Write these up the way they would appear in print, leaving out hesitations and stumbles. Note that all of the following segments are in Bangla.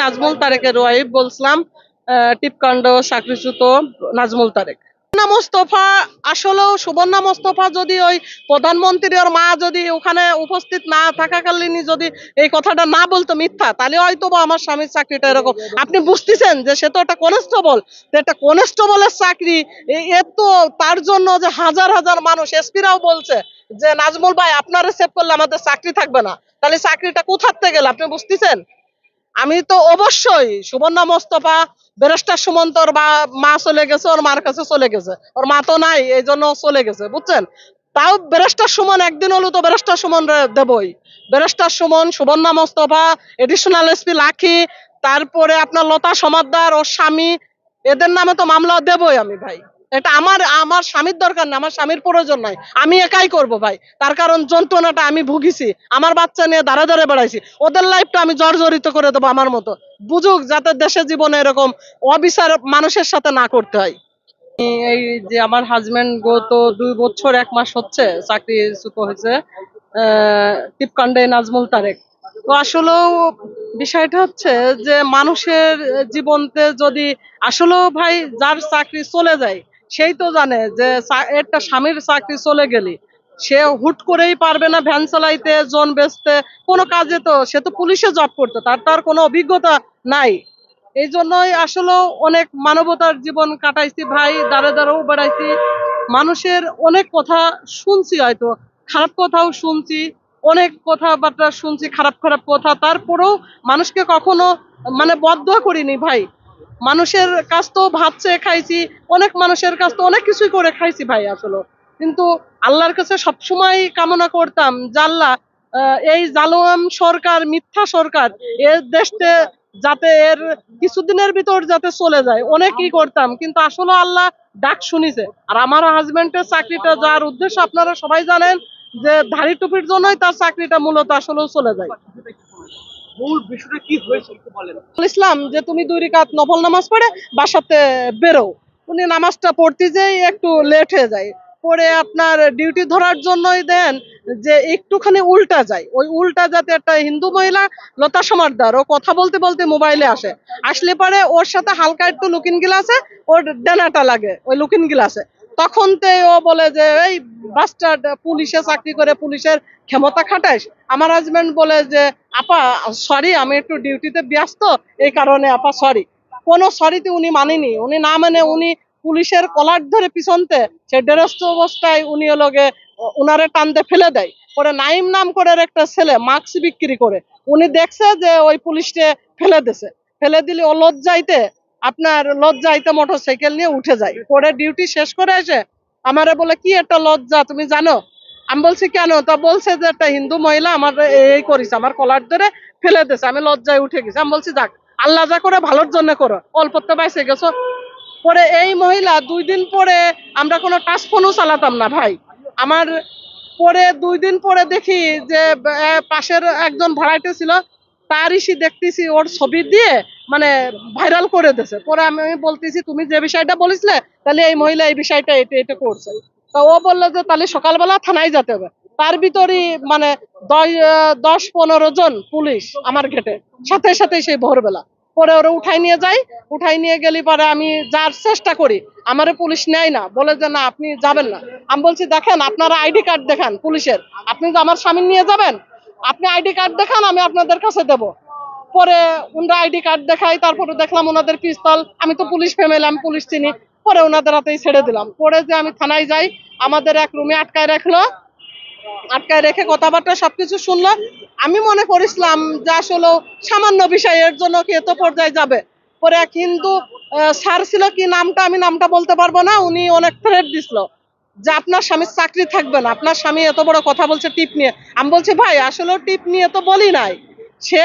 নাজমুল তারেকের ওয়াইফ বলছিলাম, টিপকাণ্ড চাকরিচ্যুত নাজমুল তারেক। মোস্তফা আসলেও সুবর্ণা মোস্তফা যদি ওই প্রধানমন্ত্রীর মা যদি ওখানে উপস্থিত না থাকাকালীনই যদি এই কথাটা না বলতো মিথ্যা, তাহলে হয়তো আমার স্বামীর চাকরিটা এরকম। আপনি বুঝতেছেন যে সে তো একটা কনস্টেবল, একটা কনস্টেবলের চাকরি, এর তো তার জন্য যে হাজার হাজার মানুষ, এসপিরাও বলছে যে নাজমুল ভাই আপনারা সেভ করলে আমাদের চাকরি থাকবে না, তাহলে চাকরিটা কোথার থেকে গেল আপনি বুঝতেছেন? আমি তো অবশ্যই সুবর্ণা মোস্তফা ব্যারিস্টার সুমন্তর বা মা চলে গেছে, ওর মার কাছে চলে গেছে, ওর মা তো নাই এই জন্য চলে গেছে, বুঝছেন? তাও ব্যারিস্টার সুমন একদিন হলো তো ব্যারিস্টার সুমন দেবই। Barrister Suman, Subarna Mostafa, additional SP Lakhi, তারপরে আপনার লতা সমাদ্দার ওর স্বামী, এদের নামে তো মামলা দেবই আমি ভাই। এটা আমার আমার স্বামীর দরকার না, আমার স্বামীর প্রয়োজন নাই, আমি একাই করব ভাই। তার কারণ যন্ত্রণাটা আমি ভুগিছি, আমার বাচ্চা নিয়ে দাঁড়ে দাঁড়ে বেড়াইছি, ওদের লাইফটা আমি জর্জরিত করে দেবো আমার মতো। বুঝুক যাতে দেশে জীবনে এরকম অবিচার মানুষের সাথে না করতে হয়। এই যে আমার হাজবেন্ড গত 2 বছর 1 মাস হচ্ছে চাকরিচ্যুত হয়েছে টিপকাণ্ডে নাজমুল তারেক। তো আসলেও বিষয়টা হচ্ছে যে মানুষের জীবনতে যদি আসলেও ভাই যার চাকরি চলে যায় সেই তো জানে যে একটা স্বামীর চাকরি চলে গেলি সে হুট করেই পারবে না ভ্যান চালাইতে, জন বেচতে, কোনো কাজে। তো সে তো পুলিশে জব করতো, তার কোনো অভিজ্ঞতা নাই। এই জন্যই আসলে অনেক মানবতার জীবন কাটাইছি ভাই, দাঁড়ে দাঁড়েও বেড়াইছি, মানুষের অনেক কথা শুনছি, হয়তো খারাপ কথাও শুনছি, অনেক কথাবার্তা শুনছি, খারাপ খারাপ কথা, তারপরেও মানুষকে কখনো মানে বদদোয়া করিনি ভাই। মানুষের কাছ তো ভাত চেয়ে খাইছি, অনেক মানুষের কাছ তো অনেক কিছুই করে খাইছি ভাই আসলে। কিন্তু আল্লাহর কাছে সবসময় কামনা করতাম যে আল্লাহ এই জালেম সরকার, মিথ্যা সরকার, এর দেশে যাতে এর কিছুদিনের ভিতর যাতে চলে যায়, অনেকই করতাম, কিন্তু আসলে আল্লাহ ডাক শুনিছে। আর আমার হাজবেন্ডের চাকরিটা যার উদ্দেশ্য আপনারা সবাই জানেন যে ধাড়ি টুপির জন্যই তার চাকরিটা মূলত আসলেও চলে যায়। মূল বিষয়টা কি হয়েছে একটু বলেন। বলেছিলাম যে তুমি 2 রাকাত নফল নামাজ পড়ে বাসাতে বেরো। উনি নামাজটা পড়তে যেই একটু লেট হয়ে যায়, পরে আপনার ডিউটি ধরার জন্যই দেন যে একটুখানি উল্টা যায়, ওই উল্টা যাতে একটা হিন্দু মহিলা লতা সমাদ্দার, ও কথা বলতে বলতে মোবাইলে আসে, আসলে পরে ওর সাথে হালকা একটু লুকিং গ্লাসে ওর ডেনাটা লাগে ওই লুকিং গ্লাসে। তখন তে ও বলে যে এই বাস্টার্ড, পুলিশে চাকরি করে পুলিশের ক্ষমতা খাটাইস। আমার হাজবেন্ড বলে যে আপা সরি, আমি একটু ডিউটিতে ব্যস্ত, এই কারণে আপা সরি। কোনো সরিতে উনি মানেনি, উনি না মানে উনি পুলিশের কলার ধরে পিছনতে সে ডেরস্ত অবস্থায় উনি লগে উনারে টানতে ফেলে দেয়। পরে নাইম নাম করে একটা ছেলে মাস্ক বিক্রি করে, উনি দেখছে যে ওই পুলিশকে ফেলে দিছে, ফেলে দিলে ও লজ্জাইতে মোটরসাইকেল নিয়ে উঠে যায়। পরে ডিউটি শেষ করে এসে আমারে বলে কি একটা লজ্জা তুমি জানো? আমি বলছি কেন? তা বলছে যে একটা হিন্দু মহিলা আমার এই করেছে, আমার কলার ধরে ফেলে দিয়েছে, আমি লজ্জায় উঠে গেছি। আমি বলছি যাক, আল্লাহ যা করে ভালোর জন্য করো, অল্পতে বাইসে গেছো। পরে এই মহিলা 2 দিন পরে, আমরা কোনো টাচ ফোনও চালাতাম না ভাই আমার, পরে 2 দিন পরে দেখি যে পাশের একজন ভাড়াটে ছিল, তার ইসি দেখতেছি ওর ছবি দিয়ে মানে ভাইরাল করে দিয়েছে। পরে আমি বলতেছি তুমি যে বিষয়টা বলেছিলে তাহলে এই মহিলা এই বিষয়টা এটা এটা করছে। তা ও বললো যে তাহলে সকালবেলা থানায় যেতে হবে। তার ভিতরই মানে 10-15 জন পুলিশ আমার গেটে, সাথে সাথে সেই ভোরবেলা। পরে ওরা উঠাই নিয়ে যাই, উঠাই নিয়ে গেলি পরে আমি যার চেষ্টা করি, আমারে পুলিশ নেয় না, বলে যে না আপনি যাবেন না। আমি বলছি দেখেন আপনারা আইডি কার্ড দেখান পুলিশের, আপনি তো আমার স্বামী নিয়ে যাবেন, আপনি আইডি কার্ড দেখান, আমি আপনাদের কাছে দেবো। পরে ওনারা আইডি কার্ড দেখাই, তারপরে দেখলাম ওনাদের পিস্তল, আমি তো পুলিশ ফ্যামিলি, আমি পুলিশ চিনি। পরে ওনাদের হাতেই ছেড়ে দিলাম। পরে যে আমি থানায় যাই, আমাদের এক রুমে আটকায় রাখলো, আটকায় রেখে কথাবার্তা সবকিছু শুনলো। আমি মনে করেছিলাম যে আসলে সামান্য বিষয়, এর জন্য কি এত পর্যায়ে যাবে। পরে এক হিন্দু স্যার ছিল, কি নামটা আমি নামটা বলতে পারবো না, উনি অনেক থ্রেট দিছিল যে আপনার স্বামীর চাকরি থাকবে না, আপনার স্বামী এত বড় কথা বলছে টিপ নিয়ে। আমি বলছি ভাই আসলে টিপ নিয়ে তো বলি নাই, সে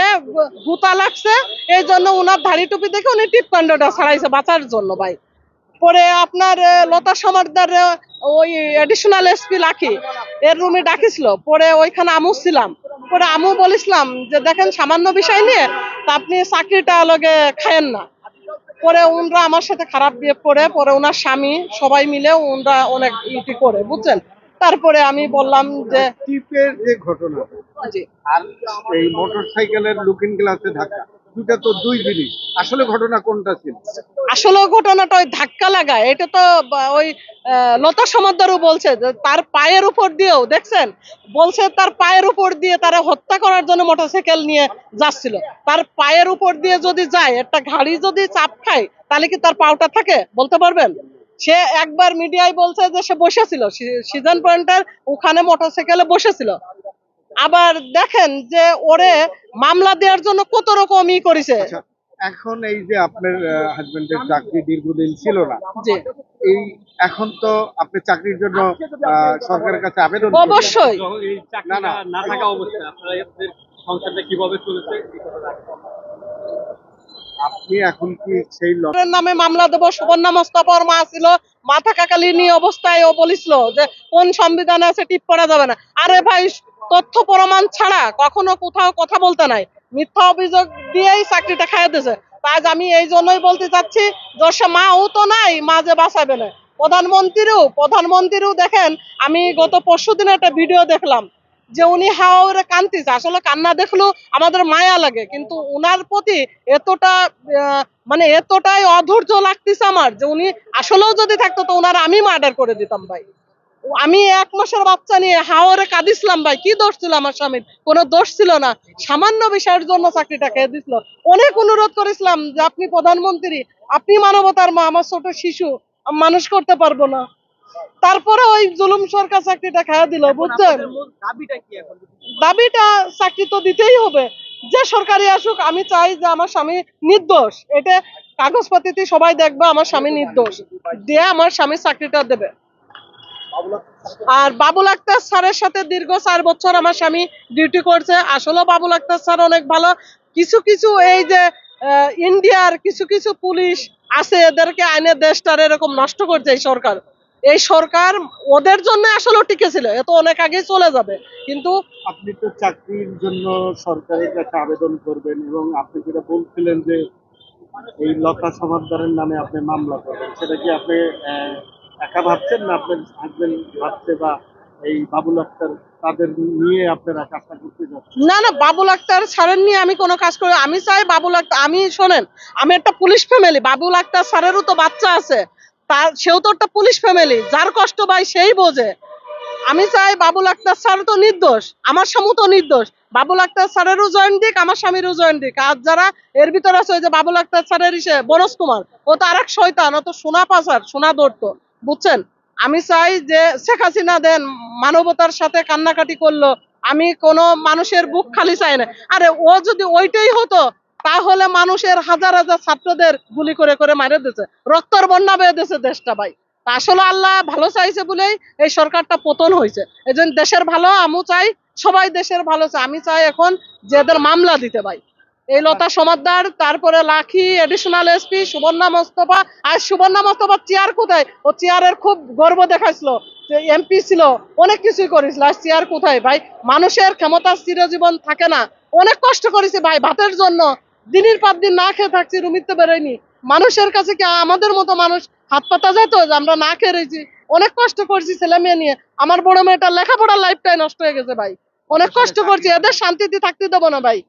গুতা লাগছে এই জন্য উনার ধাড়ি টুপি দেখে উনি টিপ কাণ্ডটা ছাড়াইছে বাঁচার জন্য ভাই। পরে আপনার লতা সমাদ্দার ওই এডিশনাল এসপি লাখি এর রুমে ডাকিছিল, পরে ওইখানে আমু ছিলাম। পরে আমু বলেছিলাম যে দেখেন সামান্য বিষয় নিয়ে তা আপনি চাকরিটা লগে খায়েন না। পরে উনরা আমার সাথে খারাপ বিহেভ করে, পরে ওনার স্বামী সবাই মিলে উনরা অনেক ইটি করে, বুঝছেন? তারপরে আমি বললাম যে টিপের যে ঘটনা, জি, আর এই মোটরসাইকেলের লুকিং গ্লাসে ধাক্কা, দুইটা তো দুই জিনিস, আসলে ঘটনা কোনটা ছিল? আসলে ঘটনাটা ওই ধাক্কা লাগায়, এটা তো ওই লতা সমাদ্দারও বলছে যে তার পায়ের উপর দিয়েও দেখছেন, বলছে তার পায়ের উপর দিয়ে তারা হত্যা করার জন্য মোটরসাইকেল নিয়ে যাচ্ছিল। তার পায়ের উপর দিয়ে যদি যায়, একটা গাড়ি যদি চাপ খায়, তাহলে কি তার পাওটা থাকে বলতে পারবেন? সে একবার মিডিয়ায় বলছে যে সে বসেছিল সিজন পয়েন্টের ওখানে, মোটরসাইকেলে বসেছিল। আবার দেখেন যে ওরে মামলা দেওয়ার জন্য কত রকম করেছে। আচ্ছা, এখন এই যে আপনার হাজবেন্ডের চাকরি দীর্ঘদিন ছিল না, জি, এই এখন তো আপনি চাকরির জন্য সরকারের কাছে আবেদন করবেন। অবশ্যই। এই না, চাকরিটা না। না থাকা অবস্থায় আপনাদের সংসারটা কিভাবে চলেছে? আপনি এখন কি সেই ওর নামে মামলা দেবো। সুবর্ণা মোস্তফার মা ছিল, মা থাকাকালীন অবস্থায় ও বলেছিল যে কোন সংবিধানে আছে টিপ করা যাবে না। আরে ভাই, তথ্য প্রমাণ ছাড়া কখনো কোথাও কথা বলতে নাই, মিথ্যা অভিযোগ দিয়েই চাকরিটা খাইয়ে দিয়েছে। তাই আমি এই জন্যই বলতে চাচ্ছি, যে মা ও তো নাই, মা যে বাঁচাবে না। প্রধানমন্ত্রীও দেখেন, আমি গত পরশুদিন একটা ভিডিও দেখলাম যে উনি হাওরে কান্দিছে। আসলে কান্না দেখলেও আমাদের মায়া লাগে, কিন্তু উনার প্রতি এতটা মানে এতটাই অধৈর্য লাগতেছে আমার, যে উনি আসলেও যদি থাকতো তো উনার আমি মার্ডার করে দিতাম ভাই। আমি 1 মাসের বাচ্চা নিয়ে হাওরে কাঁদিছিলাম ভাই। কি দোষ ছিল আমার স্বামীর? কোনো দোষ ছিল না, সামান্য বিষয়ের জন্য চাকরিটা খেয়ে দিছিল। অনেক অনুরোধ করেছিলাম যে আপনি প্রধানমন্ত্রী, আপনি মানবতার মা, আমার ছোট শিশু আমি মানুষ করতে পারবো না। তারপরে ওই জুলুম সরকার চাকরিটা খাইয়া দিল, বুঝছেন? দাবিটা কি এখন? দাবিটা চাকরি তো দিতেই হবে, যে সরকারি আসুক। আমি চাই যে আমার স্বামী নির্দোষ, এটা কাগজপাতিতে সবাই দেখবে আমার স্বামী নির্দোষ, দিয়ে আমার স্বামী চাকরিটা দেবে। আর বাবুল আক্তার স্যারের সাথে দীর্ঘ 4 বছর আমার স্বামী ডিউটি করছে। আসলে বাবুল আক্তার স্যার অনেক ভালো। কিছু কিছু এই যে ইন্ডিয়ার কিছু কিছু পুলিশ আছে, এদেরকে আইনে দেশটার এরকম নষ্ট করছে এই সরকার ওদের জন্য আসলে টিকে ছিল, এ তো অনেক আগেই চলে যাবে। কিন্তু আপনি তো চাকরির জন্য সরকারের কাছে আবেদন করবেন, এবং আপনি যেটা বলছিলেন যে এই লতা সমাদ্দারের নামে আপনি মামলা করবেন, সেটা কি আপনি একা ভাবছেন, না আপনার হাজবেন্ড ভাবছে, বা এই বাবুল আক্তার তাদের নিয়ে আপনারা কাজটা করতে যাচ্ছেন? না না, বাবুল আক্তার স্যারের নিয়ে আমি কোনো কাজ করি। আমি চাই বাবুল আক্তার, আমি শোনেন, আমি একটা পুলিশ ফ্যামিলি, বাবুল আক্তার স্যারেরও তো বাচ্চা আছে, তার সেও তো একটা পুলিশ ফ্যামিলি, যার কষ্ট ভাই সেই বোঝে। আমি চাই বাবুল আক্তার স্যার তো নির্দোষ, আমার স্বামী তো নির্দোষ। বাবুল আক্তার স্যারেরও জয়েন দিক, আমার স্বামীরও জয়েন দিক। আর যারা এর ভিতরে আছে, ওই যে বাবুল আক্তার স্যারের বনজ কুমার, ও তো আরেক শয়তান, ও তো সোনা পাচার, সোনা ধরতো, বুঝছেন? আমি চাই যে শেখ হাসিনা দেন মানবতার সাথে কান্নাকাটি করলো, আমি কোনো মানুষের বুক খালি চাই না। আরে ও যদি ওইটাই হতো, তাহলে মানুষের হাজার হাজার ছাত্রদের গুলি করে করে মারে দিয়েছে, রক্তর বন্যা বেয়ে দিয়েছে দেশটা ভাই। তা আসলে আল্লাহ ভালো চাইছে বলেই এই সরকারটা পতন হয়েছে। এই জন্য দেশের ভালো আমি চাই, সবাই দেশের ভালো চাই। আমি চাই এখন যে এদের মামলা দিতে ভাই, এই লতা সমাদ্দার, তারপরে লাখি এডিশনাল এসপি সুবর্ণা মোস্তফা। আর সুবর্ণা মোস্তফার চেয়ার কোথায়? ও চেয়ারের খুব গর্ব দেখাইছিল, যে এমপি ছিল, অনেক কিছুই করেছিল, আর চেয়ার কোথায় ভাই? মানুষের ক্ষমতা চিরজীবন থাকে না। অনেক কষ্ট করেছি ভাই ভাতের জন্য, দিনের পর দিন না খেয়ে থাকছি, রুমিতে বেরোয়নি। মানুষের কাছে কি আমাদের মতো মানুষ হাত পাতা যেত যে আমরা না খেয়ে রয়েছি? অনেক কষ্ট করছি ছেলে মেয়ে নিয়ে। আমার বড় মেয়েটার লেখাপড়ার লাইফটাই নষ্ট হয়ে গেছে ভাই, অনেক কষ্ট করছি। এদের শান্তিতে থাকতে দেবো না ভাই।